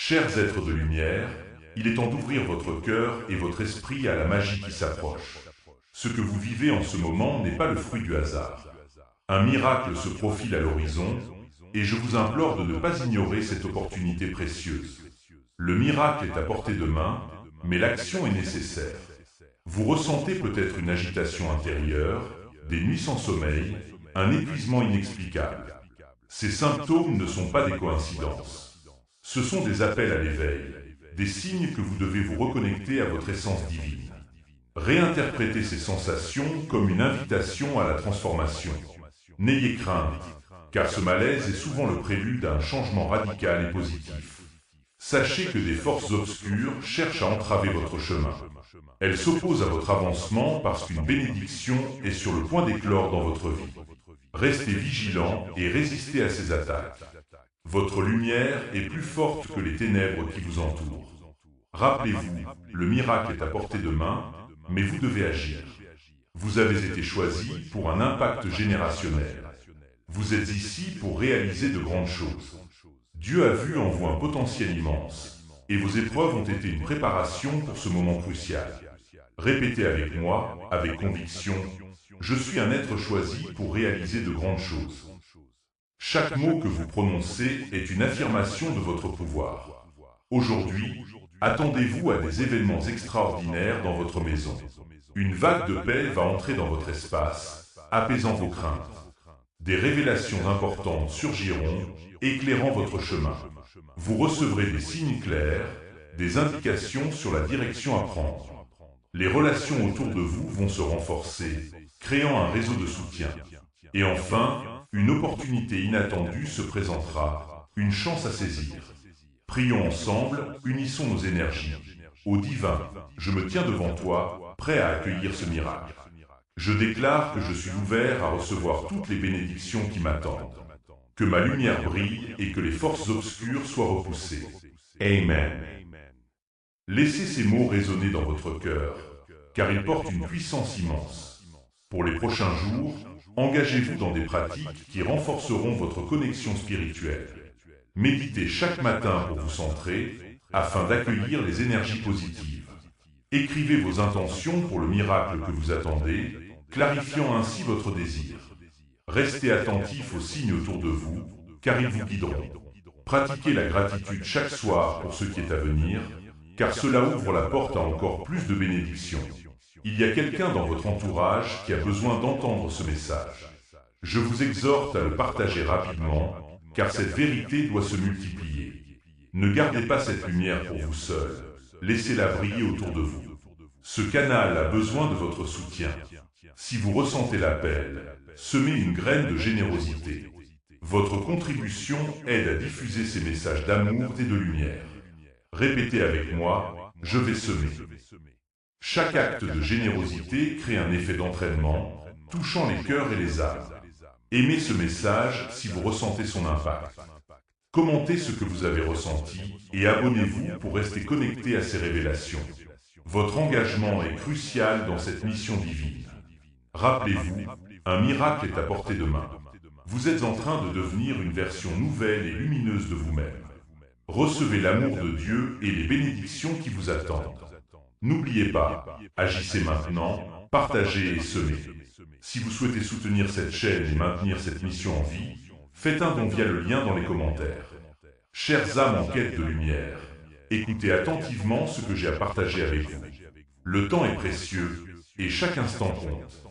Chers êtres de lumière, il est temps d'ouvrir votre cœur et votre esprit à la magie qui s'approche. Ce que vous vivez en ce moment n'est pas le fruit du hasard. Un miracle se profile à l'horizon, et je vous implore de ne pas ignorer cette opportunité précieuse. Le miracle est à portée de main, mais l'action est nécessaire. Vous ressentez peut-être une agitation intérieure, des nuits sans sommeil, un épuisement inexplicable. Ces symptômes ne sont pas des coïncidences. Ce sont des appels à l'éveil, des signes que vous devez vous reconnecter à votre essence divine. Réinterprétez ces sensations comme une invitation à la transformation. N'ayez crainte, car ce malaise est souvent le prélude à un changement radical et positif. Sachez que des forces obscures cherchent à entraver votre chemin. Elles s'opposent à votre avancement parce qu'une bénédiction est sur le point d'éclore dans votre vie. Restez vigilants et résistez à ces attaques. Votre lumière est plus forte que les ténèbres qui vous entourent. Rappelez-vous, le miracle est à portée de main, mais vous devez agir. Vous avez été choisi pour un impact générationnel. Vous êtes ici pour réaliser de grandes choses. Dieu a vu en vous un potentiel immense, et vos épreuves ont été une préparation pour ce moment crucial. Répétez avec moi, avec conviction, je suis un être choisi pour réaliser de grandes choses. Chaque mot que vous prononcez est une affirmation de votre pouvoir. Aujourd'hui, attendez-vous à des événements extraordinaires dans votre maison. Une vague de paix va entrer dans votre espace, apaisant vos craintes. Des révélations importantes surgiront, éclairant votre chemin. Vous recevrez des signes clairs, des indications sur la direction à prendre. Les relations autour de vous vont se renforcer, créant un réseau de soutien. Et enfin, une opportunité inattendue se présentera, une chance à saisir. Prions ensemble, unissons nos énergies. Ô divin, je me tiens devant toi, prêt à accueillir ce miracle. Je déclare que je suis ouvert à recevoir toutes les bénédictions qui m'attendent. Que ma lumière brille et que les forces obscures soient repoussées. Amen. Laissez ces mots résonner dans votre cœur, car ils portent une puissance immense. Pour les prochains jours, engagez-vous dans des pratiques qui renforceront votre connexion spirituelle. Méditez chaque matin pour vous centrer, afin d'accueillir les énergies positives. Écrivez vos intentions pour le miracle que vous attendez, clarifiant ainsi votre désir. Restez attentif aux signes autour de vous, car ils vous guideront. Pratiquez la gratitude chaque soir pour ce qui est à venir, car cela ouvre la porte à encore plus de bénédictions. Il y a quelqu'un dans votre entourage qui a besoin d'entendre ce message. Je vous exhorte à le partager rapidement, car cette vérité doit se multiplier. Ne gardez pas cette lumière pour vous seul, laissez-la briller autour de vous. Ce canal a besoin de votre soutien. Si vous ressentez l'appel, semez une graine de générosité. Votre contribution aide à diffuser ces messages d'amour et de lumière. Répétez avec moi, je vais semer. Chaque acte de générosité crée un effet d'entraînement, touchant les cœurs et les âmes. Aimez ce message si vous ressentez son impact. Commentez ce que vous avez ressenti et abonnez-vous pour rester connecté à ces révélations. Votre engagement est crucial dans cette mission divine. Rappelez-vous, un miracle est à portée de main. Vous êtes en train de devenir une version nouvelle et lumineuse de vous-même. Recevez l'amour de Dieu et les bénédictions qui vous attendent. N'oubliez pas, agissez maintenant, partagez et semez. Si vous souhaitez soutenir cette chaîne et maintenir cette mission en vie, faites un don via le lien dans les commentaires. Chères âmes en quête de lumière, écoutez attentivement ce que j'ai à partager avec vous. Le temps est précieux et chaque instant compte.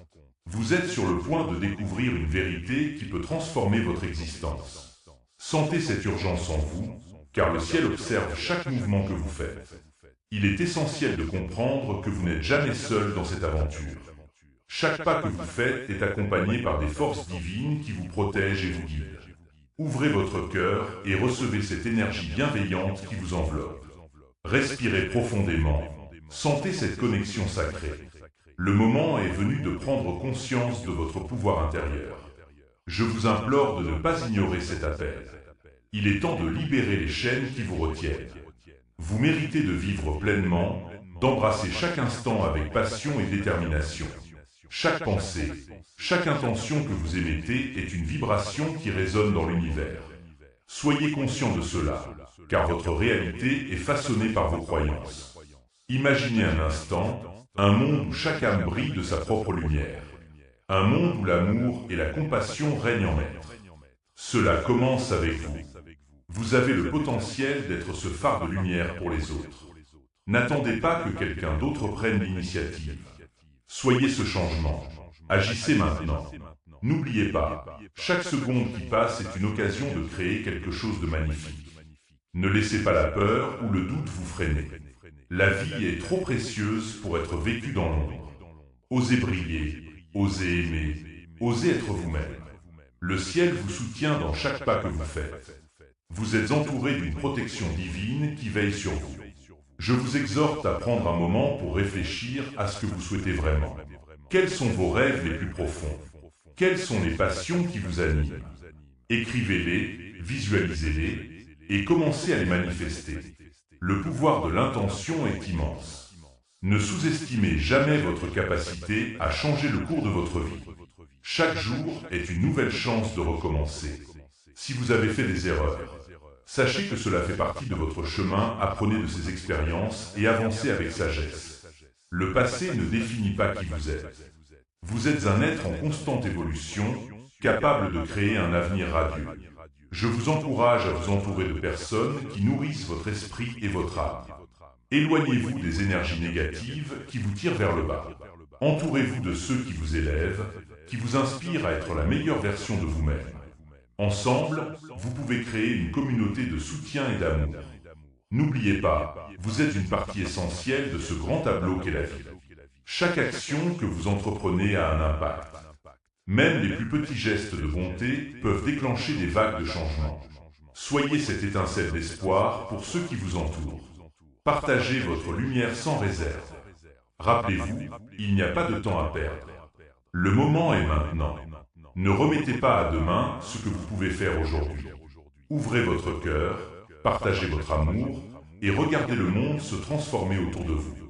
Vous êtes sur le point de découvrir une vérité qui peut transformer votre existence. Sentez cette urgence en vous, car le ciel observe chaque mouvement que vous faites. Il est essentiel de comprendre que vous n'êtes jamais seul dans cette aventure. Chaque pas que vous faites est accompagné par des forces divines qui vous protègent et vous guident. Ouvrez votre cœur et recevez cette énergie bienveillante qui vous enveloppe. Respirez profondément, sentez cette connexion sacrée. Le moment est venu de prendre conscience de votre pouvoir intérieur. Je vous implore de ne pas ignorer cet appel. Il est temps de libérer les chaînes qui vous retiennent. Vous méritez de vivre pleinement, d'embrasser chaque instant avec passion et détermination. Chaque pensée, chaque intention que vous émettez est une vibration qui résonne dans l'univers. Soyez conscient de cela, car votre réalité est façonnée par vos croyances. Imaginez un instant un monde où chaque âme brille de sa propre lumière. Un monde où l'amour et la compassion règnent en maître. Cela commence avec vous. Vous avez le potentiel d'être ce phare de lumière pour les autres. N'attendez pas que quelqu'un d'autre prenne l'initiative. Soyez ce changement. Agissez maintenant. N'oubliez pas, chaque seconde qui passe est une occasion de créer quelque chose de magnifique. Ne laissez pas la peur ou le doute vous freiner. La vie est trop précieuse pour être vécue dans l'ombre. Osez briller, osez aimer, osez être vous-même. Le ciel vous soutient dans chaque pas que vous faites. Vous êtes entouré d'une protection divine qui veille sur vous. Je vous exhorte à prendre un moment pour réfléchir à ce que vous souhaitez vraiment. Quels sont vos rêves les plus profonds? Quelles sont les passions qui vous animent? Écrivez-les, visualisez-les et commencez à les manifester. Le pouvoir de l'intention est immense. Ne sous-estimez jamais votre capacité à changer le cours de votre vie. Chaque jour est une nouvelle chance de recommencer. Si vous avez fait des erreurs, sachez que cela fait partie de votre chemin, apprenez de ces expériences et avancez avec sagesse. Le passé ne définit pas qui vous êtes. Vous êtes un être en constante évolution, capable de créer un avenir radieux. Je vous encourage à vous entourer de personnes qui nourrissent votre esprit et votre âme. Éloignez-vous des énergies négatives qui vous tirent vers le bas. Entourez-vous de ceux qui vous élèvent, qui vous inspirent à être la meilleure version de vous-même. Ensemble, vous pouvez créer une communauté de soutien et d'amour. N'oubliez pas, vous êtes une partie essentielle de ce grand tableau qu'est la vie. Chaque action que vous entreprenez a un impact. Même les plus petits gestes de bonté peuvent déclencher des vagues de changement. Soyez cette étincelle d'espoir pour ceux qui vous entourent. Partagez votre lumière sans réserve. Rappelez-vous, il n'y a pas de temps à perdre. Le moment est maintenant. Ne remettez pas à demain ce que vous pouvez faire aujourd'hui. Ouvrez votre cœur, partagez votre amour et regardez le monde se transformer autour de vous.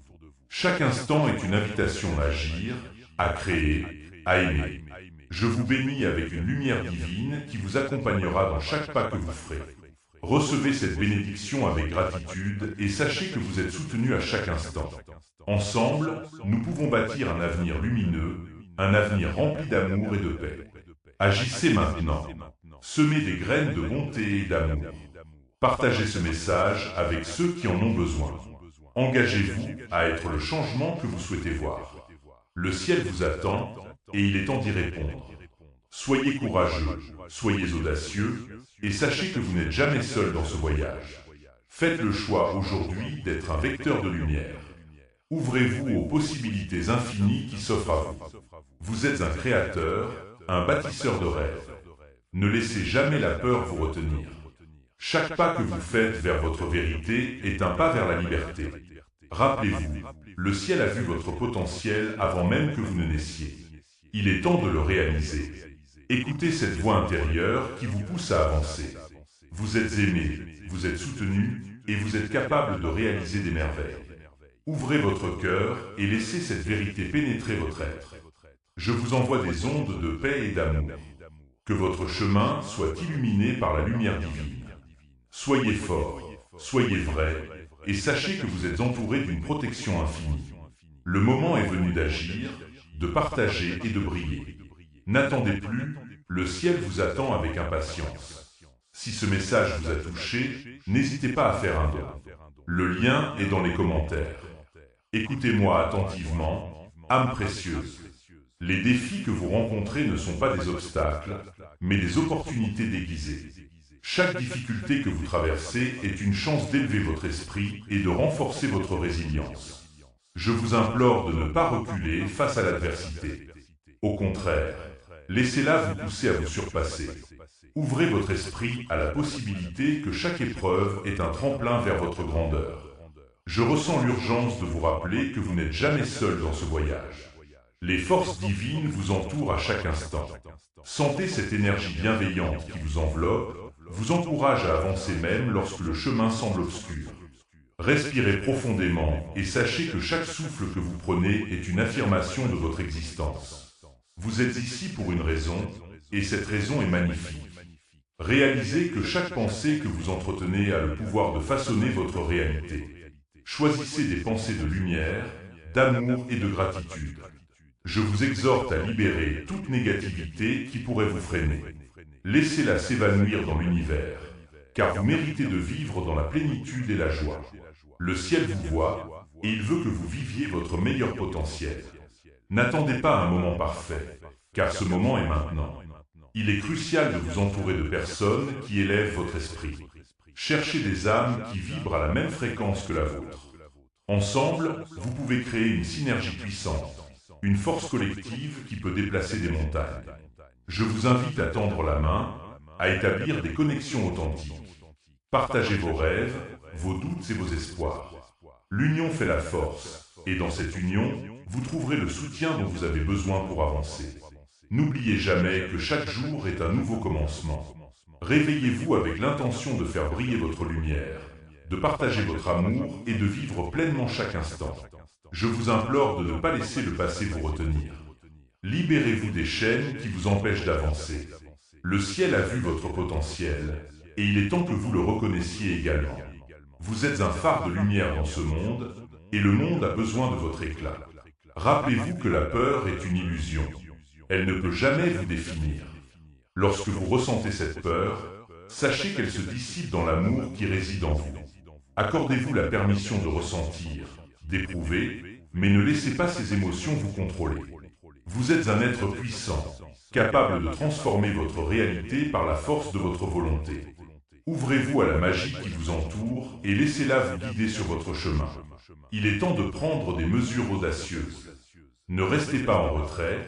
Chaque instant est une invitation à agir, à créer, à aimer. Je vous bénis avec une lumière divine qui vous accompagnera dans chaque pas que vous ferez. Recevez cette bénédiction avec gratitude et sachez que vous êtes soutenu à chaque instant. Ensemble, nous pouvons bâtir un avenir lumineux, un avenir rempli d'amour et de paix. Agissez maintenant. Semez des graines de bonté et d'amour. Partagez ce message avec ceux qui en ont besoin. Engagez-vous à être le changement que vous souhaitez voir. Le ciel vous attend et il est temps d'y répondre. Soyez courageux, soyez audacieux et sachez que vous n'êtes jamais seul dans ce voyage. Faites le choix aujourd'hui d'être un vecteur de lumière. Ouvrez-vous aux possibilités infinies qui s'offrent à vous. Vous êtes un créateur, un bâtisseur de rêves. Ne laissez jamais la peur vous retenir. Chaque pas que vous faites vers votre vérité est un pas vers la liberté. Rappelez-vous, le ciel a vu votre potentiel avant même que vous ne naissiez. Il est temps de le réaliser. Écoutez cette voix intérieure qui vous pousse à avancer. Vous êtes aimé, vous êtes soutenu et vous êtes capable de réaliser des merveilles. Ouvrez votre cœur et laissez cette vérité pénétrer votre être. Je vous envoie des ondes de paix et d'amour. Que votre chemin soit illuminé par la lumière divine. Soyez fort, soyez vrai, et sachez que vous êtes entouré d'une protection infinie. Le moment est venu d'agir, de partager et de briller. N'attendez plus, le ciel vous attend avec impatience. Si ce message vous a touché, n'hésitez pas à faire un don. Le lien est dans les commentaires. Écoutez-moi attentivement, âme précieuse. Les défis que vous rencontrez ne sont pas des obstacles, mais des opportunités déguisées. Chaque difficulté que vous traversez est une chance d'élever votre esprit et de renforcer votre résilience. Je vous implore de ne pas reculer face à l'adversité. Au contraire, laissez-la vous pousser à vous surpasser. Ouvrez votre esprit à la possibilité que chaque épreuve est un tremplin vers votre grandeur. Je ressens l'urgence de vous rappeler que vous n'êtes jamais seul dans ce voyage. Les forces divines vous entourent à chaque instant. Sentez cette énergie bienveillante qui vous enveloppe, vous encourage à avancer même lorsque le chemin semble obscur. Respirez profondément et sachez que chaque souffle que vous prenez est une affirmation de votre existence. Vous êtes ici pour une raison, et cette raison est magnifique. Réalisez que chaque pensée que vous entretenez a le pouvoir de façonner votre réalité. Choisissez des pensées de lumière, d'amour et de gratitude. Je vous exhorte à libérer toute négativité qui pourrait vous freiner. Laissez-la s'évanouir dans l'univers, car vous méritez de vivre dans la plénitude et la joie. Le ciel vous voit, et il veut que vous viviez votre meilleur potentiel. N'attendez pas un moment parfait, car ce moment est maintenant. Il est crucial de vous entourer de personnes qui élèvent votre esprit. Cherchez des âmes qui vibrent à la même fréquence que la vôtre. Ensemble, vous pouvez créer une synergie puissante, une force collective qui peut déplacer des montagnes. Je vous invite à tendre la main, à établir des connexions authentiques. Partagez vos rêves, vos doutes et vos espoirs. L'union fait la force, et dans cette union, vous trouverez le soutien dont vous avez besoin pour avancer. N'oubliez jamais que chaque jour est un nouveau commencement. Réveillez-vous avec l'intention de faire briller votre lumière, de partager votre amour et de vivre pleinement chaque instant. Je vous implore de ne pas laisser le passé vous retenir. Libérez-vous des chaînes qui vous empêchent d'avancer. Le ciel a vu votre potentiel, et il est temps que vous le reconnaissiez également. Vous êtes un phare de lumière dans ce monde, et le monde a besoin de votre éclat. Rappelez-vous que la peur est une illusion. Elle ne peut jamais vous définir. Lorsque vous ressentez cette peur, sachez qu'elle se dissipe dans l'amour qui réside en vous. Accordez-vous la permission de ressentir, d'éprouver, mais ne laissez pas ces émotions vous contrôler. Vous êtes un être puissant, capable de transformer votre réalité par la force de votre volonté. Ouvrez-vous à la magie qui vous entoure et laissez-la vous guider sur votre chemin. Il est temps de prendre des mesures audacieuses. Ne restez pas en retrait,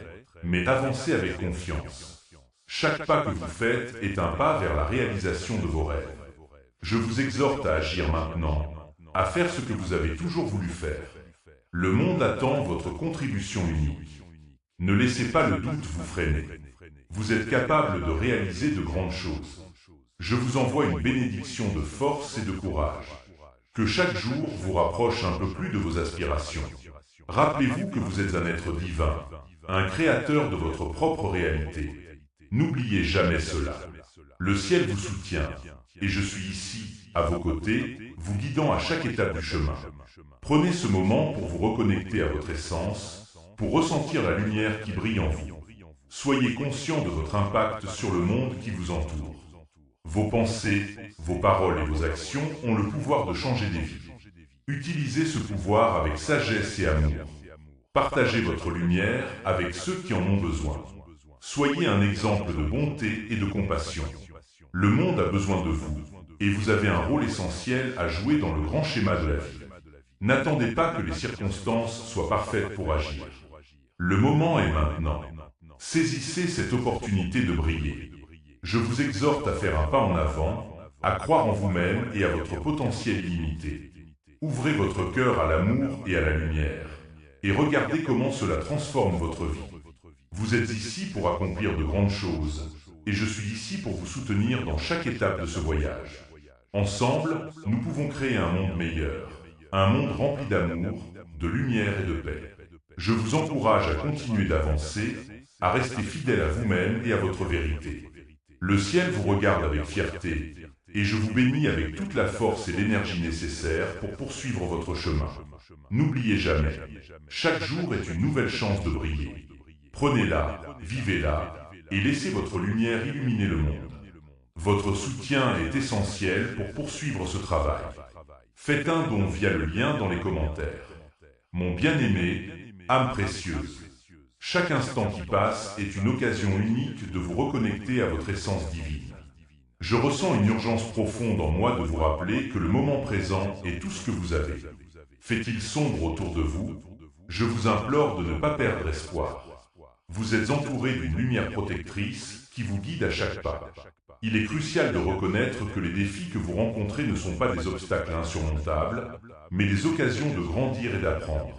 mais avancez avec confiance. Chaque pas que vous faites est un pas vers la réalisation de vos rêves. Je vous exhorte à agir maintenant, à faire ce que vous avez toujours voulu faire. Le monde attend votre contribution unique. Ne laissez pas le doute vous freiner. Vous êtes capable de réaliser de grandes choses. Je vous envoie une bénédiction de force et de courage. Que chaque jour vous rapproche un peu plus de vos aspirations. Rappelez-vous que vous êtes un être divin, un créateur de votre propre réalité. N'oubliez jamais cela. Le ciel vous soutient, et je suis ici, à vos côtés, vous guidant à chaque étape du chemin. Prenez ce moment pour vous reconnecter à votre essence, pour ressentir la lumière qui brille en vous. Soyez conscient de votre impact sur le monde qui vous entoure. Vos pensées, vos paroles et vos actions ont le pouvoir de changer des vies. Utilisez ce pouvoir avec sagesse et amour. Partagez votre lumière avec ceux qui en ont besoin. Soyez un exemple de bonté et de compassion. Le monde a besoin de vous, et vous avez un rôle essentiel à jouer dans le grand schéma de la vie. N'attendez pas que les circonstances soient parfaites pour agir. Le moment est maintenant. Saisissez cette opportunité de briller. Je vous exhorte à faire un pas en avant, à croire en vous-même et à votre potentiel illimité. Ouvrez votre cœur à l'amour et à la lumière, et regardez comment cela transforme votre vie. Vous êtes ici pour accomplir de grandes choses, et je suis ici pour vous soutenir dans chaque étape de ce voyage. Ensemble, nous pouvons créer un monde meilleur, un monde rempli d'amour, de lumière et de paix. Je vous encourage à continuer d'avancer, à rester fidèle à vous-même et à votre vérité. Le ciel vous regarde avec fierté, et je vous bénis avec toute la force et l'énergie nécessaires pour poursuivre votre chemin. N'oubliez jamais, chaque jour est une nouvelle chance de briller. Prenez-la, vivez-la, et laissez votre lumière illuminer le monde. Votre soutien est essentiel pour poursuivre ce travail. Faites un don via le lien dans les commentaires. Mon bien-aimé, âme précieuse, chaque instant qui passe est une occasion unique de vous reconnecter à votre essence divine. Je ressens une urgence profonde en moi de vous rappeler que le moment présent est tout ce que vous avez. Fait-il sombre autour de vous? Je vous implore de ne pas perdre espoir. Vous êtes entouré d'une lumière protectrice qui vous guide à chaque pas. Il est crucial de reconnaître que les défis que vous rencontrez ne sont pas des obstacles insurmontables, mais des occasions de grandir et d'apprendre.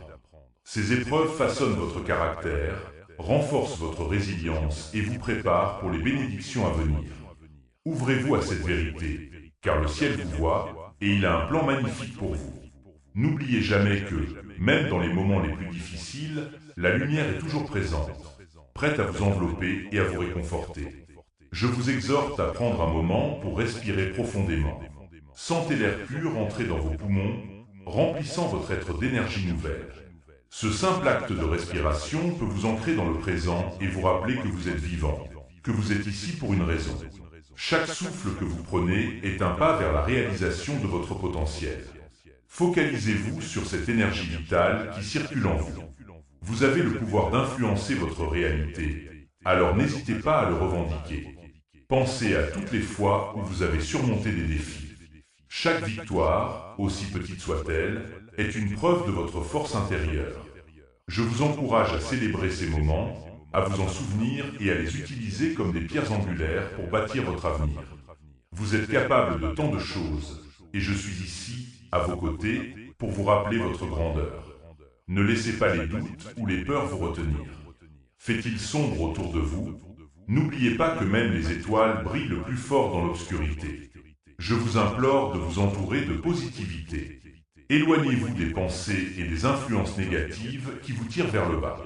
Ces épreuves façonnent votre caractère, renforcent votre résilience et vous préparent pour les bénédictions à venir. Ouvrez-vous à cette vérité, car le ciel vous voit et il a un plan magnifique pour vous. N'oubliez jamais que, même dans les moments les plus difficiles, la lumière est toujours présente, prête à vous envelopper et à vous réconforter. Je vous exhorte à prendre un moment pour respirer profondément. Sentez l'air pur entrer dans vos poumons, remplissant votre être d'énergie nouvelle. Ce simple acte de respiration peut vous ancrer dans le présent et vous rappeler que vous êtes vivant, que vous êtes ici pour une raison. Chaque souffle que vous prenez est un pas vers la réalisation de votre potentiel. Focalisez-vous sur cette énergie vitale qui circule en vous. Vous avez le pouvoir d'influencer votre réalité, alors n'hésitez pas à le revendiquer. Pensez à toutes les fois où vous avez surmonté des défis. Chaque victoire, aussi petite soit-elle, est une preuve de votre force intérieure. Je vous encourage à célébrer ces moments, à vous en souvenir et à les utiliser comme des pierres angulaires pour bâtir votre avenir. Vous êtes capable de tant de choses, et je suis ici, à vos côtés, pour vous rappeler votre grandeur. Ne laissez pas les doutes ou les peurs vous retenir. Fait-il sombre autour de vous? N'oubliez pas que même les étoiles brillent le plus fort dans l'obscurité. Je vous implore de vous entourer de positivité. Éloignez-vous des pensées et des influences négatives qui vous tirent vers le bas.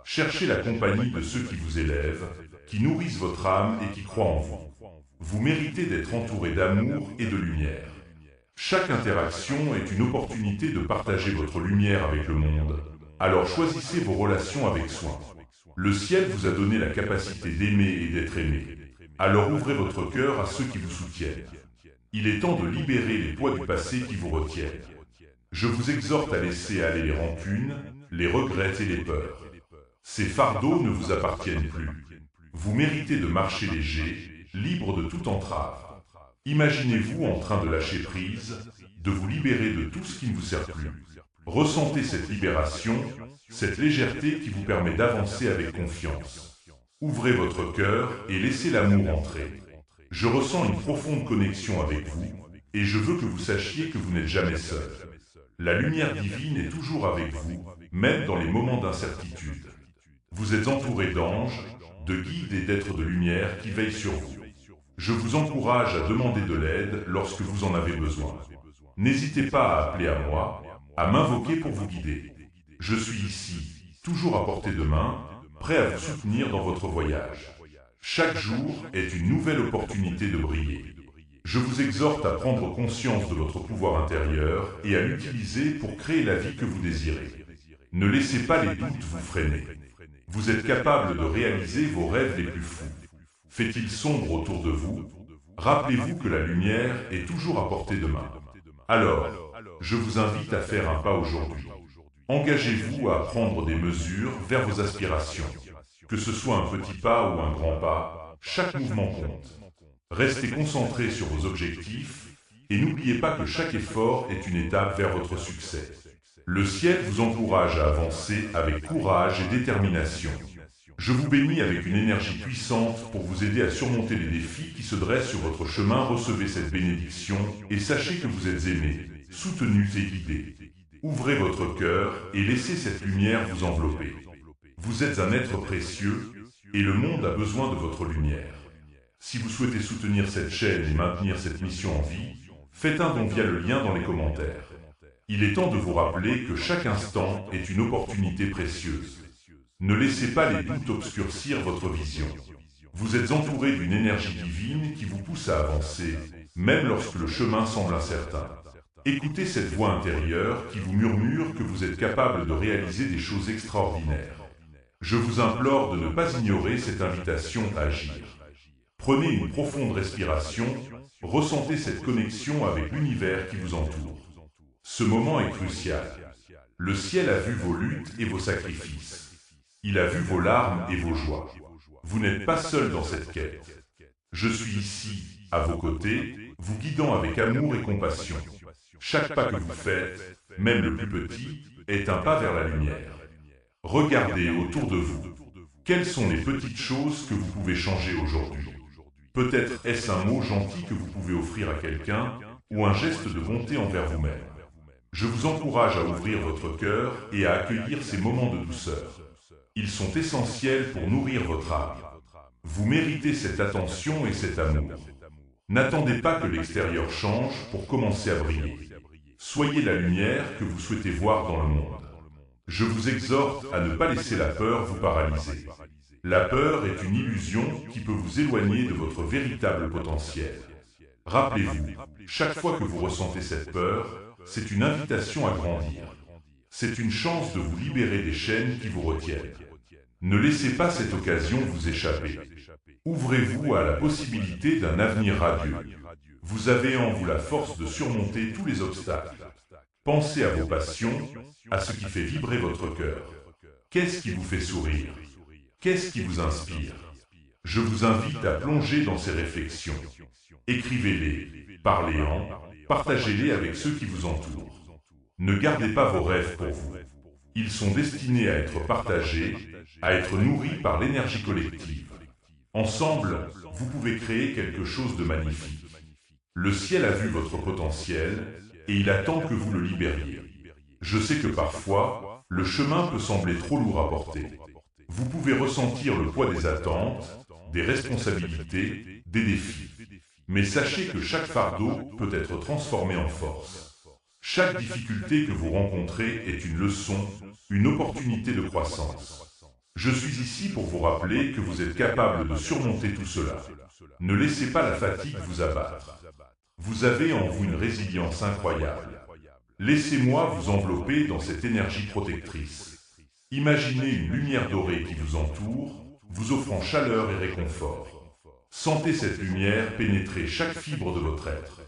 Cherchez la compagnie de ceux qui vous élèvent, qui nourrissent votre âme et qui croient en vous. Vous méritez d'être entouré d'amour et de lumière. Chaque interaction est une opportunité de partager votre lumière avec le monde, alors choisissez vos relations avec soin. Le ciel vous a donné la capacité d'aimer et d'être aimé, alors ouvrez votre cœur à ceux qui vous soutiennent. Il est temps de libérer les poids du passé qui vous retiennent. Je vous exhorte à laisser aller les rancunes, les regrets et les peurs. Ces fardeaux ne vous appartiennent plus. Vous méritez de marcher léger, libre de toute entrave. Imaginez-vous en train de lâcher prise, de vous libérer de tout ce qui ne vous sert plus. Ressentez cette libération, cette légèreté qui vous permet d'avancer avec confiance. Ouvrez votre cœur et laissez l'amour entrer. Je ressens une profonde connexion avec vous, et je veux que vous sachiez que vous n'êtes jamais seul. La lumière divine est toujours avec vous, même dans les moments d'incertitude. Vous êtes entouré d'anges, de guides et d'êtres de lumière qui veillent sur vous. Je vous encourage à demander de l'aide lorsque vous en avez besoin. N'hésitez pas à appeler à moi, à m'invoquer pour vous guider. Je suis ici, toujours à portée de main, prêt à vous soutenir dans votre voyage. Chaque jour est une nouvelle opportunité de briller. Je vous exhorte à prendre conscience de votre pouvoir intérieur et à l'utiliser pour créer la vie que vous désirez. Ne laissez pas les doutes vous freiner. Vous êtes capable de réaliser vos rêves les plus fous. Fait-il sombre autour de vous? Rappelez-vous que la lumière est toujours à portée de main. Alors, je vous invite à faire un pas aujourd'hui. Engagez-vous à prendre des mesures vers vos aspirations. Que ce soit un petit pas ou un grand pas, chaque mouvement compte. Restez concentré sur vos objectifs et n'oubliez pas que chaque effort est une étape vers votre succès. Le ciel vous encourage à avancer avec courage et détermination. Je vous bénis avec une énergie puissante pour vous aider à surmonter les défis qui se dressent sur votre chemin. Recevez cette bénédiction et sachez que vous êtes aimés, soutenus et guidés. Ouvrez votre cœur et laissez cette lumière vous envelopper. Vous êtes un être précieux et le monde a besoin de votre lumière. Si vous souhaitez soutenir cette chaîne et maintenir cette mission en vie, faites un don via le lien dans les commentaires. Il est temps de vous rappeler que chaque instant est une opportunité précieuse. Ne laissez pas les doutes obscurcir votre vision. Vous êtes entouré d'une énergie divine qui vous pousse à avancer, même lorsque le chemin semble incertain. Écoutez cette voix intérieure qui vous murmure que vous êtes capable de réaliser des choses extraordinaires. Je vous implore de ne pas ignorer cette invitation à agir. Prenez une profonde respiration, ressentez cette connexion avec l'univers qui vous entoure. Ce moment est crucial. Le ciel a vu vos luttes et vos sacrifices. Il a vu vos larmes et vos joies. Vous n'êtes pas seul dans cette quête. Je suis ici, à vos côtés, vous guidant avec amour et compassion. Chaque pas que vous faites, même le plus petit, est un pas vers la lumière. Regardez autour de vous. Quelles sont les petites choses que vous pouvez changer aujourd'hui? Peut-être est-ce un mot gentil que vous pouvez offrir à quelqu'un ou un geste de bonté envers vous-même. Je vous encourage à ouvrir votre cœur et à accueillir ces moments de douceur. Ils sont essentiels pour nourrir votre âme. Vous méritez cette attention et cet amour. N'attendez pas que l'extérieur change pour commencer à briller. Soyez la lumière que vous souhaitez voir dans le monde. Je vous exhorte à ne pas laisser la peur vous paralyser. La peur est une illusion qui peut vous éloigner de votre véritable potentiel. Rappelez-vous, chaque fois que vous ressentez cette peur, c'est une invitation à grandir. C'est une chance de vous libérer des chaînes qui vous retiennent. Ne laissez pas cette occasion vous échapper. Ouvrez-vous à la possibilité d'un avenir radieux. Vous avez en vous la force de surmonter tous les obstacles. Pensez à vos passions, à ce qui fait vibrer votre cœur. Qu'est-ce qui vous fait sourire? Qu'est-ce qui vous inspire? Je vous invite à plonger dans ces réflexions. Écrivez-les, parlez-en, partagez-les avec ceux qui vous entourent. Ne gardez pas vos rêves pour vous. Ils sont destinés à être partagés, à être nourris par l'énergie collective. Ensemble, vous pouvez créer quelque chose de magnifique. Le ciel a vu votre potentiel et il attend que vous le libériez. Je sais que parfois, le chemin peut sembler trop lourd à porter. Vous pouvez ressentir le poids des attentes, des responsabilités, des défis. Mais sachez que chaque fardeau peut être transformé en force. Chaque difficulté que vous rencontrez est une leçon, une opportunité de croissance. Je suis ici pour vous rappeler que vous êtes capable de surmonter tout cela. Ne laissez pas la fatigue vous abattre. Vous avez en vous une résilience incroyable. Laissez-moi vous envelopper dans cette énergie protectrice. Imaginez une lumière dorée qui vous entoure, vous offrant chaleur et réconfort. Sentez cette lumière pénétrer chaque fibre de votre être.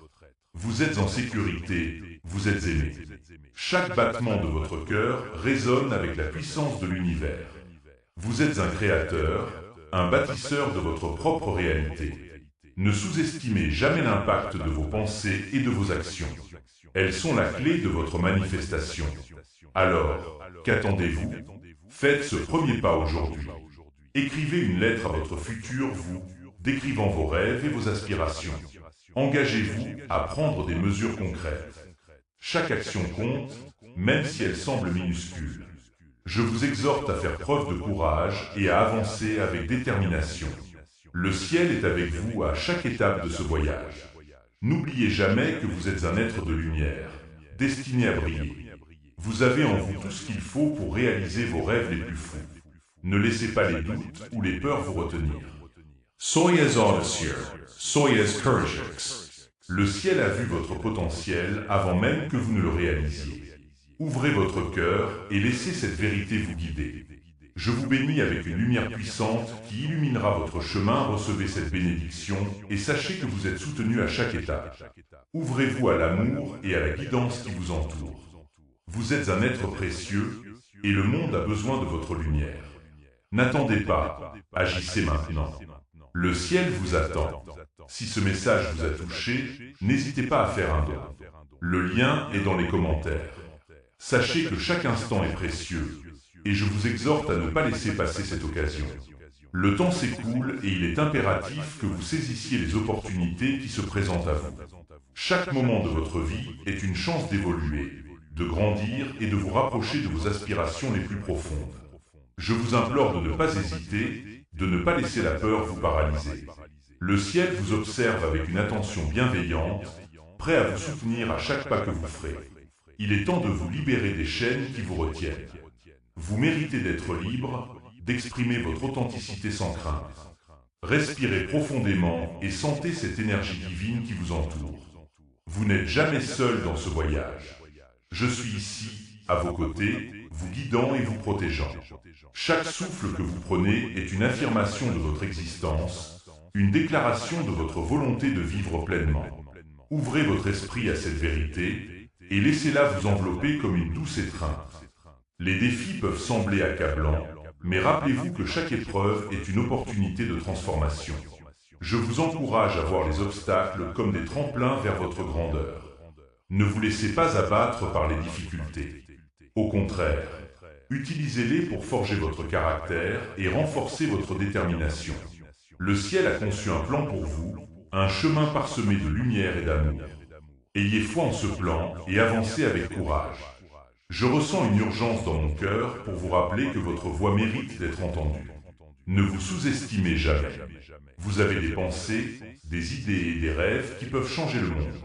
Vous êtes en sécurité, vous êtes aimé. Chaque battement de votre cœur résonne avec la puissance de l'univers. Vous êtes un créateur, un bâtisseur de votre propre réalité. Ne sous-estimez jamais l'impact de vos pensées et de vos actions. Elles sont la clé de votre manifestation. Alors, qu'attendez-vous? Faites ce premier pas aujourd'hui. Écrivez une lettre à votre futur vous, décrivant vos rêves et vos aspirations. Engagez-vous à prendre des mesures concrètes. Chaque action compte, même si elle semble minuscule. Je vous exhorte à faire preuve de courage et à avancer avec détermination. Le ciel est avec vous à chaque étape de ce voyage. N'oubliez jamais que vous êtes un être de lumière, destiné à briller. Vous avez en vous tout ce qu'il faut pour réaliser vos rêves les plus fous. Ne laissez pas les doutes ou les peurs vous retenir. Soyez audacieux, soyez courageux. Le ciel a vu votre potentiel avant même que vous ne le réalisiez. Ouvrez votre cœur et laissez cette vérité vous guider. Je vous bénis avec une lumière puissante qui illuminera votre chemin. Recevez cette bénédiction et sachez que vous êtes soutenu à chaque étape. Ouvrez-vous à l'amour et à la guidance qui vous entoure. Vous êtes un être précieux et le monde a besoin de votre lumière. N'attendez pas, agissez maintenant. Le ciel vous attend. Si ce message vous a touché, n'hésitez pas à faire un don. Le lien est dans les commentaires. Sachez que chaque instant est précieux, et je vous exhorte à ne pas laisser passer cette occasion. Le temps s'écoule et il est impératif que vous saisissiez les opportunités qui se présentent à vous. Chaque moment de votre vie est une chance d'évoluer, de grandir et de vous rapprocher de vos aspirations les plus profondes. Je vous implore de ne pas hésiter, de ne pas laisser la peur vous paralyser. Le ciel vous observe avec une attention bienveillante, prêt à vous soutenir à chaque pas que vous ferez. Il est temps de vous libérer des chaînes qui vous retiennent. Vous méritez d'être libre, d'exprimer votre authenticité sans crainte. Respirez profondément et sentez cette énergie divine qui vous entoure. Vous n'êtes jamais seul dans ce voyage. Je suis ici, à vos côtés, vous guidant et vous protégeant. Chaque souffle que vous prenez est une affirmation de votre existence, une déclaration de votre volonté de vivre pleinement. Ouvrez votre esprit à cette vérité et laissez-la vous envelopper comme une douce étreinte. Les défis peuvent sembler accablants, mais rappelez-vous que chaque épreuve est une opportunité de transformation. Je vous encourage à voir les obstacles comme des tremplins vers votre grandeur. Ne vous laissez pas abattre par les difficultés. Au contraire, utilisez-les pour forger votre caractère et renforcer votre détermination. Le ciel a conçu un plan pour vous, un chemin parsemé de lumière et d'amour. Ayez foi en ce plan et avancez avec courage. Je ressens une urgence dans mon cœur pour vous rappeler que votre voix mérite d'être entendue. Ne vous sous-estimez jamais. Vous avez des pensées, des idées et des rêves qui peuvent changer le monde.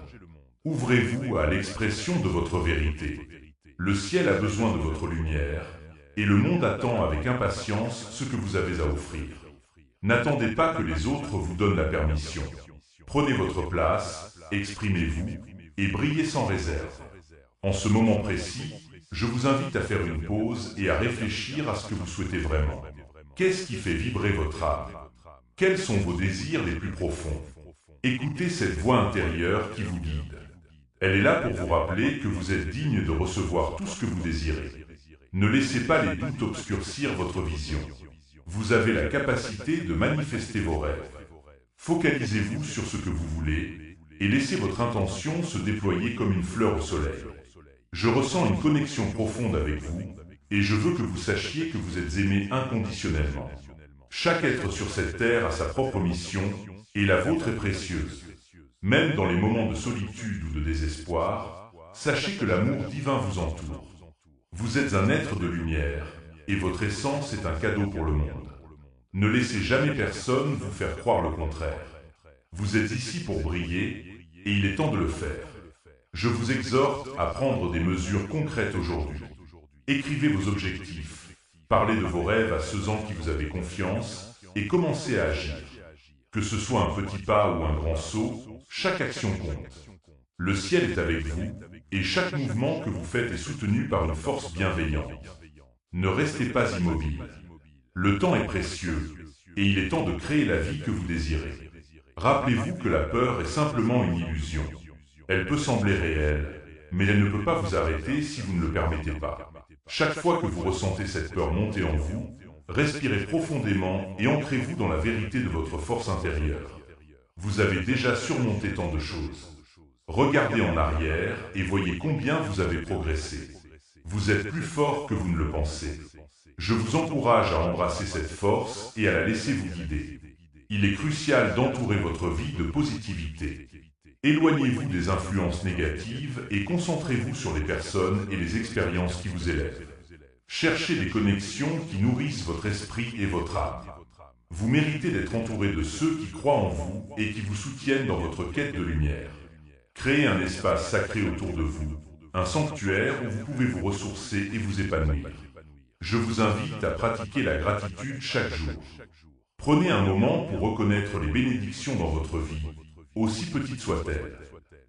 Ouvrez-vous à l'expression de votre vérité. Le ciel a besoin de votre lumière, et le monde attend avec impatience ce que vous avez à offrir. N'attendez pas que les autres vous donnent la permission. Prenez votre place, exprimez-vous et brillez sans réserve. En ce moment précis, je vous invite à faire une pause et à réfléchir à ce que vous souhaitez vraiment. Qu'est-ce qui fait vibrer votre âme? Quels sont vos désirs les plus profonds? Écoutez cette voix intérieure qui vous guide. Elle est là pour vous rappeler que vous êtes digne de recevoir tout ce que vous désirez. Ne laissez pas les doutes obscurcir votre vision. Vous avez la capacité de manifester vos rêves. Focalisez-vous sur ce que vous voulez et laissez votre intention se déployer comme une fleur au soleil. Je ressens une connexion profonde avec vous et je veux que vous sachiez que vous êtes aimé inconditionnellement. Chaque être sur cette terre a sa propre mission et la vôtre est précieuse. Même dans les moments de solitude ou de désespoir, sachez que l'amour divin vous entoure. Vous êtes un être de lumière et votre essence est un cadeau pour le monde. Ne laissez jamais personne vous faire croire le contraire. Vous êtes ici pour briller et il est temps de le faire. Je vous exhorte à prendre des mesures concrètes aujourd'hui. Écrivez vos objectifs, parlez de vos rêves à ceux en qui vous avez confiance et commencez à agir. Que ce soit un petit pas ou un grand saut, chaque action compte. Le ciel est avec vous et chaque mouvement que vous faites est soutenu par une force bienveillante. Ne restez pas immobile. Le temps est précieux et il est temps de créer la vie que vous désirez. Rappelez-vous que la peur est simplement une illusion. Elle peut sembler réelle, mais elle ne peut pas vous arrêter si vous ne le permettez pas. Chaque fois que vous ressentez cette peur monter en vous, respirez profondément et ancrez-vous dans la vérité de votre force intérieure. Vous avez déjà surmonté tant de choses. Regardez en arrière et voyez combien vous avez progressé. Vous êtes plus fort que vous ne le pensez. Je vous encourage à embrasser cette force et à la laisser vous guider. Il est crucial d'entourer votre vie de positivité. Éloignez-vous des influences négatives et concentrez-vous sur les personnes et les expériences qui vous élèvent. Cherchez des connexions qui nourrissent votre esprit et votre âme. Vous méritez d'être entouré de ceux qui croient en vous et qui vous soutiennent dans votre quête de lumière. Créez un espace sacré autour de vous, un sanctuaire où vous pouvez vous ressourcer et vous épanouir. Je vous invite à pratiquer la gratitude chaque jour. Prenez un moment pour reconnaître les bénédictions dans votre vie, aussi petites soient-elles.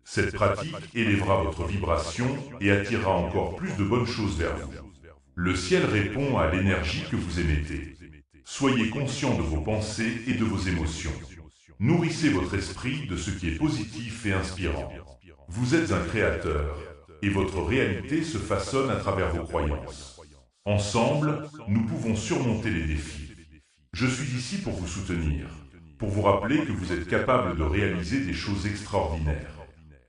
Cette pratique élèvera votre vibration et attirera encore plus de bonnes choses vers vous. Le ciel répond à l'énergie que vous émettez. Soyez conscient de vos pensées et de vos émotions. Nourrissez votre esprit de ce qui est positif et inspirant. Vous êtes un créateur et votre réalité se façonne à travers vos croyances. Ensemble, nous pouvons surmonter les défis. Je suis ici pour vous soutenir, pour vous rappeler que vous êtes capable de réaliser des choses extraordinaires.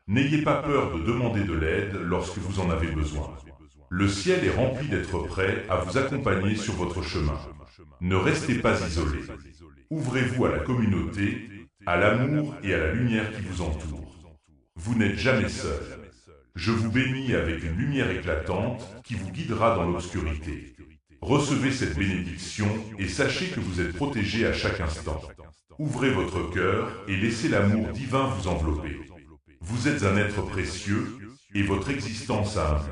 N'ayez pas peur de demander de l'aide lorsque vous en avez besoin. Le ciel est rempli d'être prêt à vous accompagner sur votre chemin. Ne restez pas isolé. Ouvrez-vous à la communauté, à l'amour et à la lumière qui vous entoure. Vous n'êtes jamais seul. Je vous bénis avec une lumière éclatante qui vous guidera dans l'obscurité. Recevez cette bénédiction et sachez que vous êtes protégé à chaque instant. Ouvrez votre cœur et laissez l'amour divin vous envelopper. Vous êtes un être précieux et votre existence a un but.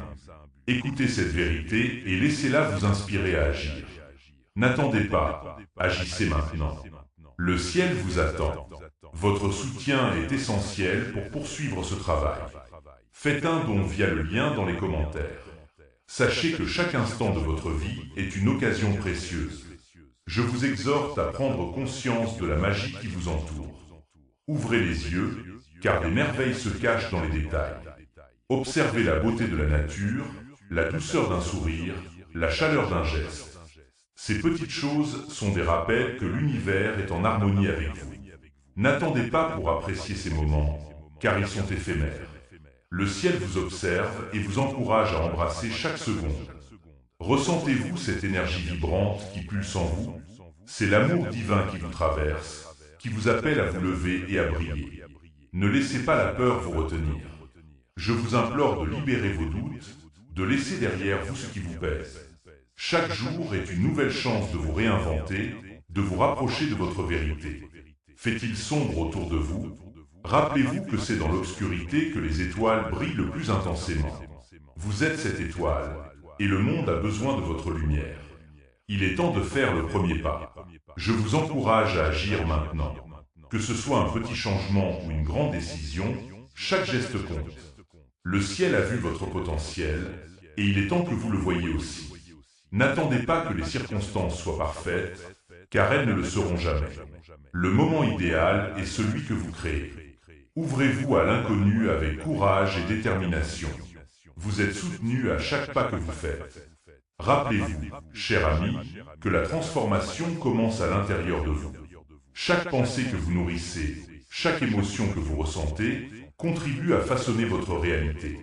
Écoutez cette vérité et laissez-la vous inspirer à agir. N'attendez pas, agissez maintenant. Le ciel vous attend. Votre soutien est essentiel pour poursuivre ce travail. Faites un don via le lien dans les commentaires. Sachez que chaque instant de votre vie est une occasion précieuse. Je vous exhorte à prendre conscience de la magie qui vous entoure. Ouvrez les yeux, car des merveilles se cachent dans les détails. Observez la beauté de la nature, la douceur d'un sourire, la chaleur d'un geste. Ces petites choses sont des rappels que l'univers est en harmonie avec vous. N'attendez pas pour apprécier ces moments, car ils sont éphémères. Le ciel vous observe et vous encourage à embrasser chaque seconde. Ressentez-vous cette énergie vibrante qui pulse en vous? C'est l'amour divin qui vous traverse, qui vous appelle à vous lever et à briller. Ne laissez pas la peur vous retenir. Je vous implore de libérer vos doutes, de laisser derrière vous ce qui vous pèse. Chaque jour est une nouvelle chance de vous réinventer, de vous rapprocher de votre vérité. Fait-il sombre autour de vous? Rappelez-vous que c'est dans l'obscurité que les étoiles brillent le plus intensément. Vous êtes cette étoile, et le monde a besoin de votre lumière. Il est temps de faire le premier pas. Je vous encourage à agir maintenant. Que ce soit un petit changement ou une grande décision, chaque geste compte. Le ciel a vu votre potentiel, et il est temps que vous le voyiez aussi. N'attendez pas que les circonstances soient parfaites, car elles ne le seront jamais. Le moment idéal est celui que vous créez. Ouvrez-vous à l'inconnu avec courage et détermination. Vous êtes soutenu à chaque pas que vous faites. Rappelez-vous, cher ami, que la transformation commence à l'intérieur de vous. Chaque pensée que vous nourrissez, chaque émotion que vous ressentez, contribue à façonner votre réalité.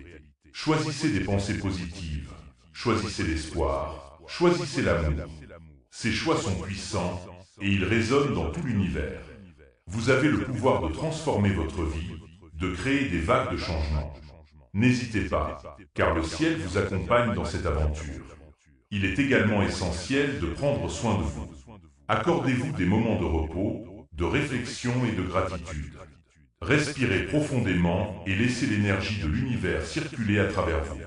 Choisissez des pensées positives, choisissez l'espoir, choisissez l'amour. Ces choix sont puissants et ils résonnent dans tout l'univers. Vous avez le pouvoir de transformer votre vie, de créer des vagues de changement. N'hésitez pas, car le ciel vous accompagne dans cette aventure. Il est également essentiel de prendre soin de vous. Accordez-vous des moments de repos, de réflexion et de gratitude. Respirez profondément et laissez l'énergie de l'univers circuler à travers vous.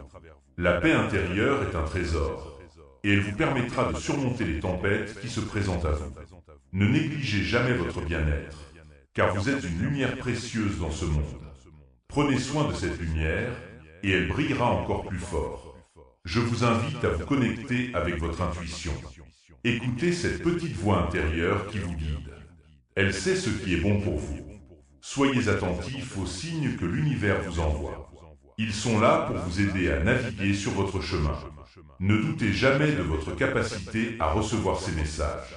La paix intérieure est un trésor, et elle vous permettra de surmonter les tempêtes qui se présentent à vous. Ne négligez jamais votre bien-être, car vous êtes une lumière précieuse dans ce monde. Prenez soin de cette lumière, et elle brillera encore plus fort. Je vous invite à vous connecter avec votre intuition. Écoutez cette petite voix intérieure qui vous guide. Elle sait ce qui est bon pour vous. Soyez attentifs aux signes que l'univers vous envoie. Ils sont là pour vous aider à naviguer sur votre chemin. Ne doutez jamais de votre capacité à recevoir ces messages.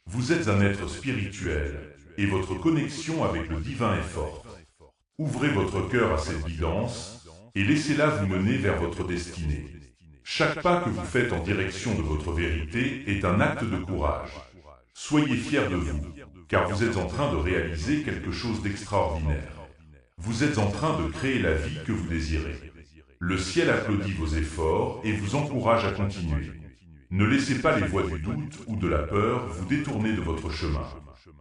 Vous êtes un être spirituel et votre connexion avec le divin est forte. Ouvrez votre cœur à cette guidance et laissez-la vous mener vers votre destinée. Chaque pas que vous faites en direction de votre vérité est un acte de courage. Soyez fiers de vous, car vous êtes en train de réaliser quelque chose d'extraordinaire. Vous êtes en train de créer la vie que vous désirez. Le ciel applaudit vos efforts et vous encourage à continuer. Ne laissez pas les voies du doute ou de la peur vous détourner de votre chemin.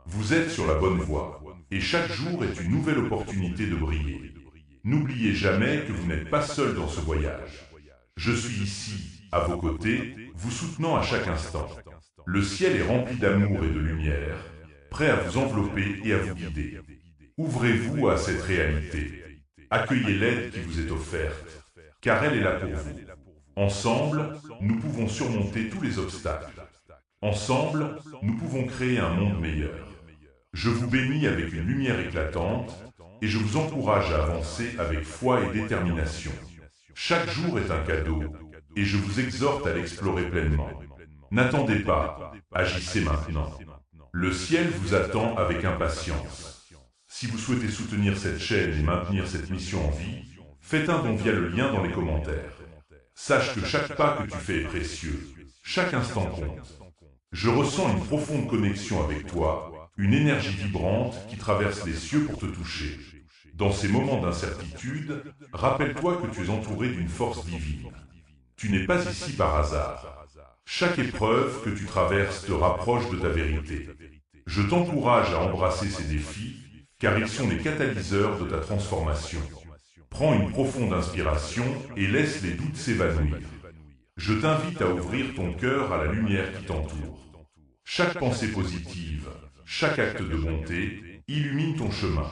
Vous êtes sur la bonne voie, et chaque jour est une nouvelle opportunité de briller. N'oubliez jamais que vous n'êtes pas seul dans ce voyage. Je suis ici, à vos côtés, vous soutenant à chaque instant. Le ciel est rempli d'amour et de lumière, prêt à vous envelopper et à vous guider. Ouvrez-vous à cette réalité. Accueillez l'aide qui vous est offerte, car elle est là pour vous. Ensemble, nous pouvons surmonter tous les obstacles. Ensemble, nous pouvons créer un monde meilleur. Je vous bénis avec une lumière éclatante et je vous encourage à avancer avec foi et détermination. Chaque jour est un cadeau et je vous exhorte à l'explorer pleinement. N'attendez pas, agissez maintenant. Le ciel vous attend avec impatience. Si vous souhaitez soutenir cette chaîne et maintenir cette mission en vie, faites un don via le lien dans les commentaires. Sache que chaque pas que tu fais est précieux, chaque instant compte. Je ressens une profonde connexion avec toi, une énergie vibrante qui traverse les cieux pour te toucher. Dans ces moments d'incertitude, rappelle-toi que tu es entouré d'une force divine. Tu n'es pas ici par hasard. Chaque épreuve que tu traverses te rapproche de ta vérité. Je t'encourage à embrasser ces défis, car ils sont les catalyseurs de ta transformation. Prends une profonde inspiration et laisse les doutes s'évanouir. Je t'invite à ouvrir ton cœur à la lumière qui t'entoure. Chaque pensée positive, chaque acte de bonté illumine ton chemin.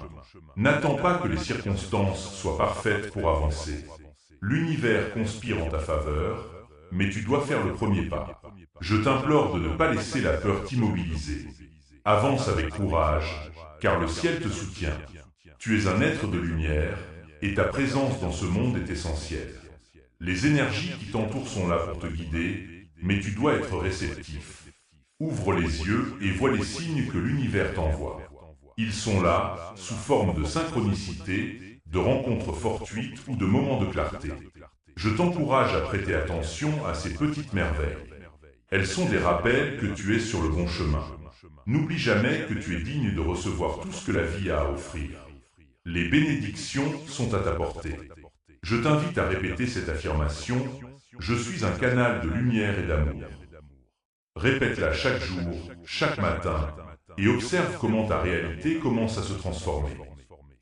N'attends pas que les circonstances soient parfaites pour avancer. L'univers conspire en ta faveur, mais tu dois faire le premier pas. Je t'implore de ne pas laisser la peur t'immobiliser. Avance avec courage, car le ciel te soutient. Tu es un être de lumière, et ta présence dans ce monde est essentielle. Les énergies qui t'entourent sont là pour te guider, mais tu dois être réceptif. Ouvre les yeux et vois les signes que l'univers t'envoie. Ils sont là, sous forme de synchronicité, de rencontres fortuites ou de moments de clarté. Je t'encourage à prêter attention à ces petites merveilles. Elles sont des rappels que tu es sur le bon chemin. N'oublie jamais que tu es digne de recevoir tout ce que la vie a à offrir. Les bénédictions sont à ta portée. Je t'invite à répéter cette affirmation « Je suis un canal de lumière et d'amour ». Répète-la chaque jour, chaque matin, et observe comment ta réalité commence à se transformer.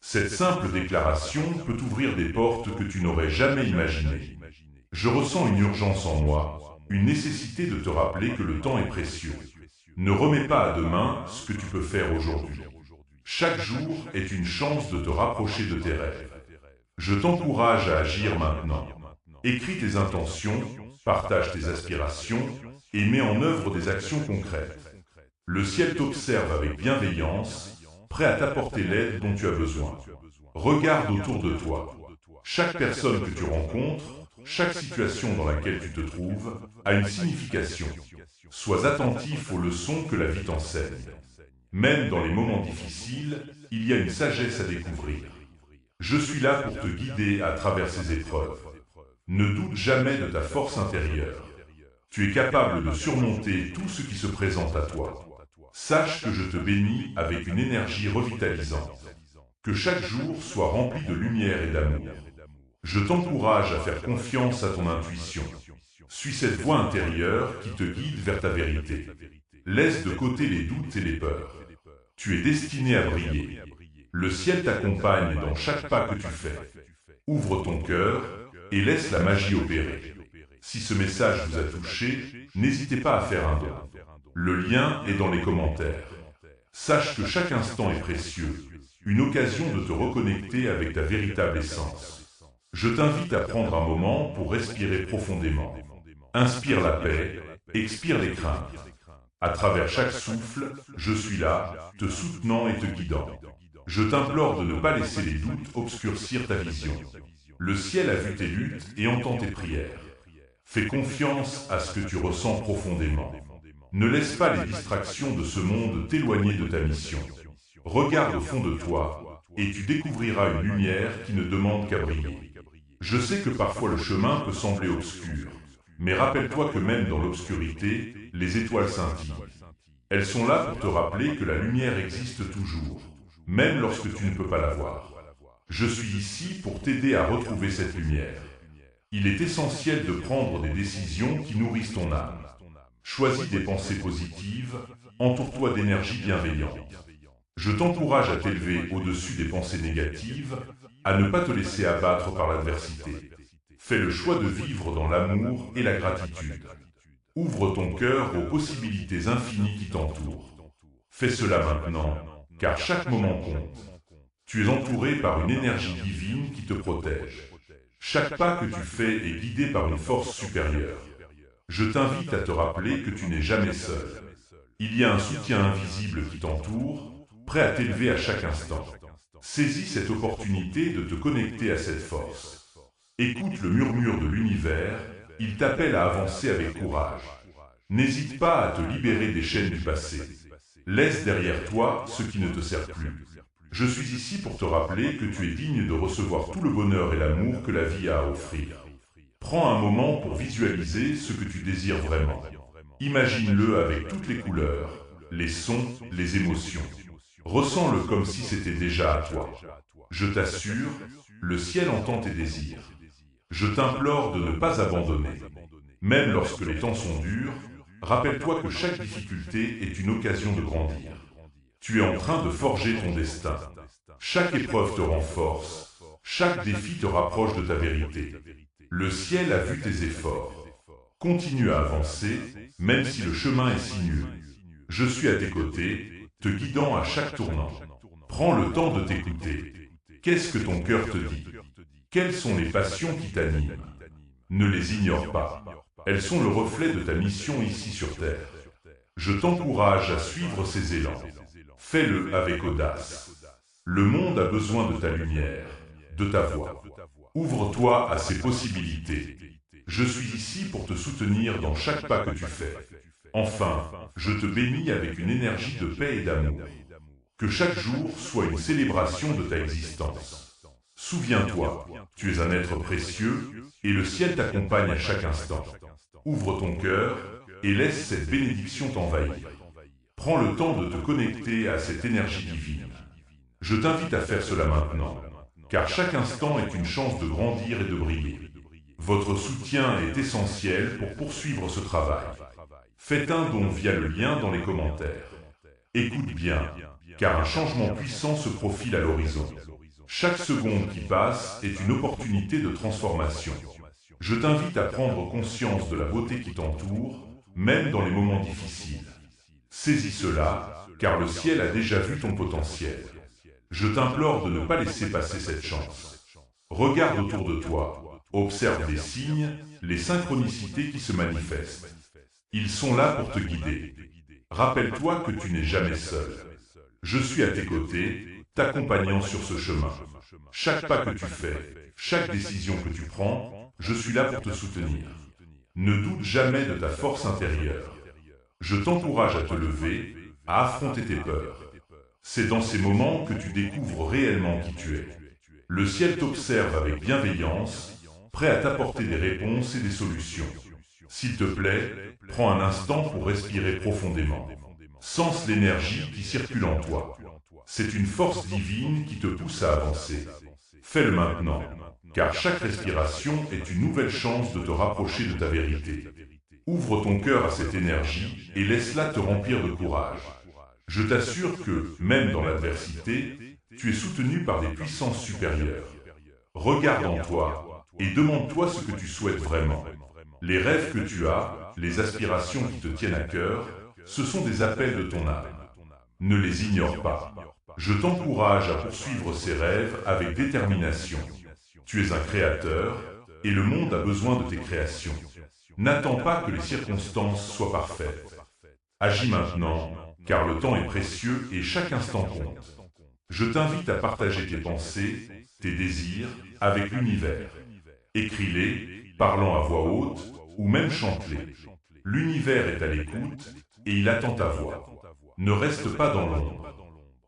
Cette simple déclaration peut ouvrir des portes que tu n'aurais jamais imaginées. Je ressens une urgence en moi, une nécessité de te rappeler que le temps est précieux. Ne remets pas à demain ce que tu peux faire aujourd'hui. Chaque jour est une chance de te rapprocher de tes rêves. Je t'encourage à agir maintenant. Écris tes intentions, partage tes aspirations et mets en œuvre des actions concrètes. Le ciel t'observe avec bienveillance, prêt à t'apporter l'aide dont tu as besoin. Regarde autour de toi. Chaque personne que tu rencontres, chaque situation dans laquelle tu te trouves, a une signification. Sois attentif aux leçons que la vie t'enseigne. Même dans les moments difficiles, il y a une sagesse à découvrir. Je suis là pour te guider à travers ces épreuves. Ne doute jamais de ta force intérieure. Tu es capable de surmonter tout ce qui se présente à toi. Sache que je te bénis avec une énergie revitalisante. Que chaque jour soit rempli de lumière et d'amour. Je t'encourage à faire confiance à ton intuition. Suis cette voix intérieure qui te guide vers ta vérité. Laisse de côté les doutes et les peurs. Tu es destiné à briller. Le ciel t'accompagne dans chaque pas que tu fais. Ouvre ton cœur et laisse la magie opérer. Si ce message vous a touché, n'hésitez pas à faire un don. Le lien est dans les commentaires. Sache que chaque instant est précieux, une occasion de te reconnecter avec ta véritable essence. Je t'invite à prendre un moment pour respirer profondément. Inspire la paix, expire les craintes. À travers chaque souffle, je suis là, te soutenant et te guidant. Je t'implore de ne pas laisser les doutes obscurcir ta vision. Le ciel a vu tes luttes et entend tes prières. Fais confiance à ce que tu ressens profondément. Ne laisse pas les distractions de ce monde t'éloigner de ta mission. Regarde au fond de toi et tu découvriras une lumière qui ne demande qu'à briller. Je sais que parfois le chemin peut sembler obscur, mais rappelle-toi que même dans l'obscurité, les étoiles scintillent. Elles sont là pour te rappeler que la lumière existe toujours, même lorsque tu ne peux pas la voir. Je suis ici pour t'aider à retrouver cette lumière. Il est essentiel de prendre des décisions qui nourrissent ton âme. Choisis des pensées positives, entoure-toi d'énergie bienveillante. Je t'encourage à t'élever au-dessus des pensées négatives, à ne pas te laisser abattre par l'adversité. Fais le choix de vivre dans l'amour et la gratitude. Ouvre ton cœur aux possibilités infinies qui t'entourent. Fais cela maintenant, car chaque moment compte. Tu es entouré par une énergie divine qui te protège. Chaque pas que tu fais est guidé par une force supérieure. Je t'invite à te rappeler que tu n'es jamais seul. Il y a un soutien invisible qui t'entoure, prêt à t'élever à chaque instant. Saisis cette opportunité de te connecter à cette force. Écoute le murmure de l'univers, il t'appelle à avancer avec courage. N'hésite pas à te libérer des chaînes du passé. Laisse derrière toi ce qui ne te sert plus. Je suis ici pour te rappeler que tu es digne de recevoir tout le bonheur et l'amour que la vie a à offrir. Prends un moment pour visualiser ce que tu désires vraiment. Imagine-le avec toutes les couleurs, les sons, les émotions. Ressens-le comme si c'était déjà à toi. Je t'assure, le ciel entend tes désirs. Je t'implore de ne pas abandonner. Même lorsque les temps sont durs, rappelle-toi que chaque difficulté est une occasion de grandir. Tu es en train de forger ton destin. Chaque épreuve te renforce. Chaque défi te rapproche de ta vérité. Le ciel a vu tes efforts. Continue à avancer, même si le chemin est sinueux. Je suis à tes côtés, te guidant à chaque tournant. Prends le temps de t'écouter. Qu'est-ce que ton cœur te dit? Quelles sont les passions qui t'animent? Ne les ignore pas. Elles sont le reflet de ta mission ici sur Terre. Je t'encourage à suivre ces élans. Fais-le avec audace. Le monde a besoin de ta lumière, de ta voix. Ouvre-toi à ces possibilités. Je suis ici pour te soutenir dans chaque pas que tu fais. Enfin, je te bénis avec une énergie de paix et d'amour. Que chaque jour soit une célébration de ta existence. Souviens-toi, tu es un être précieux et le ciel t'accompagne à chaque instant. Ouvre ton cœur et laisse cette bénédiction t'envahir. Prends le temps de te connecter à cette énergie divine. Je t'invite à faire cela maintenant, car chaque instant est une chance de grandir et de briller. Votre soutien est essentiel pour poursuivre ce travail. Faites un don via le lien dans les commentaires. Écoute bien, car un changement puissant se profile à l'horizon. Chaque seconde qui passe est une opportunité de transformation. Je t'invite à prendre conscience de la beauté qui t'entoure, même dans les moments difficiles. Saisis cela, car le ciel a déjà vu ton potentiel. Je t'implore de ne pas laisser passer cette chance. Regarde autour de toi, observe les signes, les synchronicités qui se manifestent. Ils sont là pour te guider. Rappelle-toi que tu n'es jamais seul. Je suis à tes côtés, t'accompagnant sur ce chemin. Chaque pas que tu fais, chaque décision que tu prends, je suis là pour te soutenir. Ne doute jamais de ta force intérieure. Je t'encourage à te lever, à affronter tes peurs. C'est dans ces moments que tu découvres réellement qui tu es. Le ciel t'observe avec bienveillance, prêt à t'apporter des réponses et des solutions. S'il te plaît, prends un instant pour respirer profondément. Sens l'énergie qui circule en toi. C'est une force divine qui te pousse à avancer. Fais-le maintenant, car chaque respiration est une nouvelle chance de te rapprocher de ta vérité. Ouvre ton cœur à cette énergie et laisse-la te remplir de courage. Je t'assure que, même dans l'adversité, tu es soutenu par des puissances supérieures. Regarde en toi et demande-toi ce que tu souhaites vraiment. Les rêves que tu as, les aspirations qui te tiennent à cœur, ce sont des appels de ton âme. Ne les ignore pas. Je t'encourage à poursuivre ces rêves avec détermination. Tu es un créateur et le monde a besoin de tes créations. N'attends pas que les circonstances soient parfaites. Agis maintenant, car le temps est précieux et chaque instant compte. Je t'invite à partager tes pensées, tes désirs avec l'univers. Écris-les, parlant à voix haute, ou même chante-les. L'univers est à l'écoute et il attend ta voix. Ne reste pas dans l'ombre.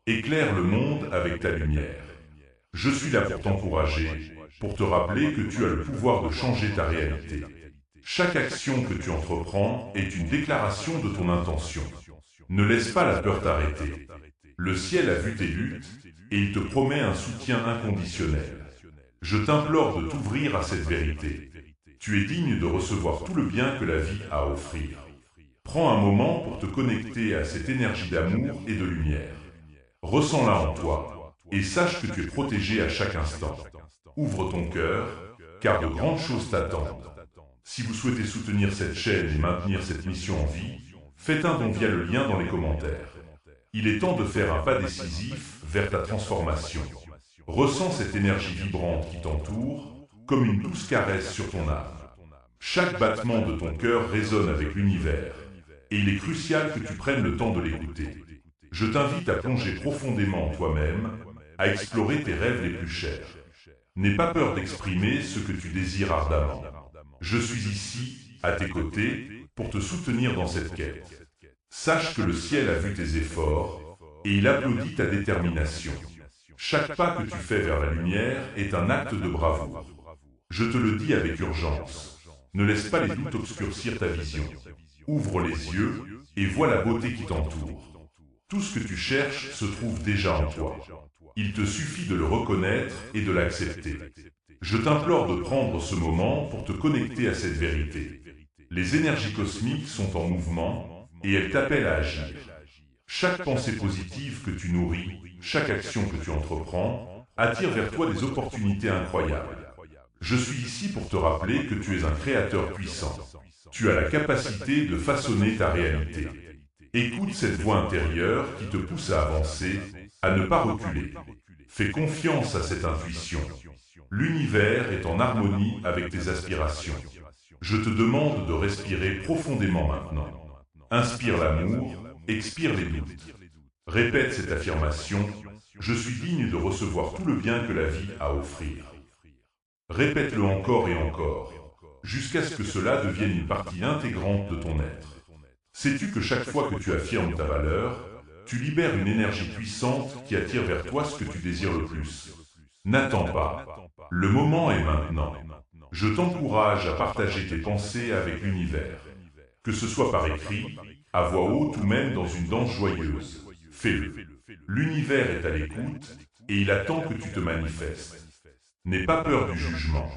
Éclaire le monde avec ta lumière. Je suis là pour t'encourager, pour te rappeler que tu as le pouvoir de changer ta réalité. Chaque action que tu entreprends est une déclaration de ton intention. Ne laisse pas la peur t'arrêter. Le ciel a vu tes luttes et il te promet un soutien inconditionnel. Je t'implore de t'ouvrir à cette vérité. Tu es digne de recevoir tout le bien que la vie a à offrir. Prends un moment pour te connecter à cette énergie d'amour et de lumière. Ressens-la en toi et sache que tu es protégé à chaque instant. Ouvre ton cœur, car de grandes choses t'attendent. Si vous souhaitez soutenir cette chaîne et maintenir cette mission en vie, faites un don via le lien dans les commentaires. Il est temps de faire un pas décisif vers ta transformation. Ressens cette énergie vibrante qui t'entoure, comme une douce caresse sur ton âme. Chaque battement de ton cœur résonne avec l'univers, et il est crucial que tu prennes le temps de l'écouter. Je t'invite à plonger profondément en toi-même, à explorer tes rêves les plus chers. N'aie pas peur d'exprimer ce que tu désires ardemment. Je suis ici, à tes côtés, pour te soutenir dans cette quête. Sache que le ciel a vu tes efforts, et il applaudit ta détermination. Chaque pas que tu fais vers la lumière est un acte de bravoure. Je te le dis avec urgence. Ne laisse pas les doutes obscurcir ta vision. Ouvre les yeux et vois la beauté qui t'entoure. Tout ce que tu cherches se trouve déjà en toi. Il te suffit de le reconnaître et de l'accepter. Je t'implore de prendre ce moment pour te connecter à cette vérité. Les énergies cosmiques sont en mouvement et elles t'appellent à agir. Chaque pensée positive que tu nourris, chaque action que tu entreprends, attire vers toi des opportunités incroyables. Je suis ici pour te rappeler que tu es un créateur puissant. Tu as la capacité de façonner ta réalité. Écoute cette voix intérieure qui te pousse à avancer, à ne pas reculer. Fais confiance à cette intuition. L'univers est en harmonie avec tes aspirations. Je te demande de respirer profondément maintenant. Inspire l'amour, expire les doutes. Répète cette affirmation, je suis digne de recevoir tout le bien que la vie a à offrir. Répète-le encore et encore, jusqu'à ce que cela devienne une partie intégrante de ton être. Sais-tu que chaque fois que tu affirmes ta valeur, tu libères une énergie puissante qui attire vers toi ce que tu désires le plus. N'attends pas. Le moment est maintenant. Je t'encourage à partager tes pensées avec l'univers. Que ce soit par écrit, à voix haute ou même dans une danse joyeuse. Fais-le. L'univers est à l'écoute et il attend que tu te manifestes. N'aie pas peur du jugement.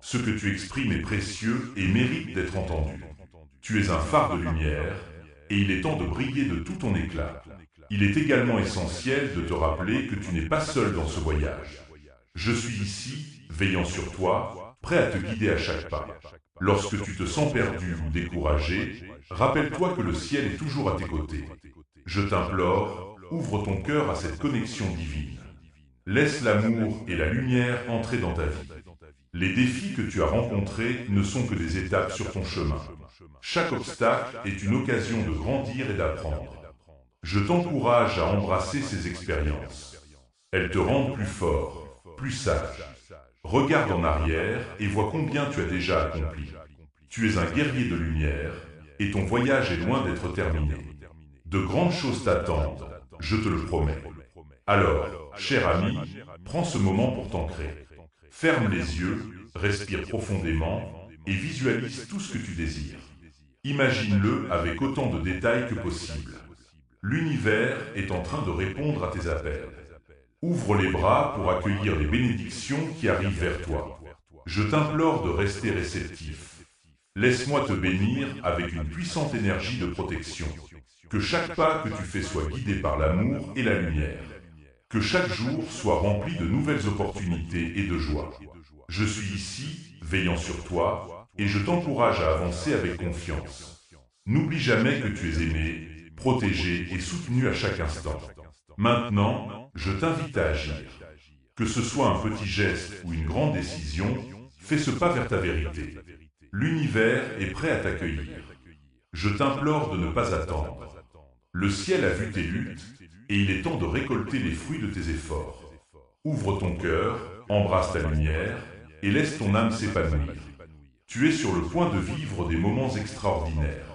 Ce que tu exprimes est précieux et mérite d'être entendu. Tu es un phare de lumière et il est temps de briller de tout ton éclat. Il est également essentiel de te rappeler que tu n'es pas seul dans ce voyage. Je suis ici, veillant sur toi, prêt à te guider à chaque pas. Lorsque tu te sens perdu ou découragé, rappelle-toi que le ciel est toujours à tes côtés. Je t'implore, ouvre ton cœur à cette connexion divine. Laisse l'amour et la lumière entrer dans ta vie. Les défis que tu as rencontrés ne sont que des étapes sur ton chemin. Chaque obstacle est une occasion de grandir et d'apprendre. Je t'encourage à embrasser ces expériences. Elles te rendent plus fort, plus sage. Regarde en arrière et vois combien tu as déjà accompli. Tu es un guerrier de lumière et ton voyage est loin d'être terminé. De grandes choses t'attendent, je te le promets. Alors, cher ami, prends ce moment pour t'ancrer. Ferme les yeux, respire profondément et visualise tout ce que tu désires. Imagine-le avec autant de détails que possible. L'univers est en train de répondre à tes appels. Ouvre les bras pour accueillir les bénédictions qui arrivent vers toi. Je t'implore de rester réceptif. Laisse-moi te bénir avec une puissante énergie de protection. Que chaque pas que tu fais soit guidé par l'amour et la lumière. Que chaque jour soit rempli de nouvelles opportunités et de joie. Je suis ici, veillant sur toi, et je t'encourage à avancer avec confiance. N'oublie jamais que tu es aimé, protégé et soutenu à chaque instant. Maintenant, je t'invite à agir. Que ce soit un petit geste ou une grande décision, fais ce pas vers ta vérité. L'univers est prêt à t'accueillir. Je t'implore de ne pas attendre. Le ciel a vu tes luttes et il est temps de récolter les fruits de tes efforts. Ouvre ton cœur, embrasse ta lumière et laisse ton âme s'épanouir. Tu es sur le point de vivre des moments extraordinaires.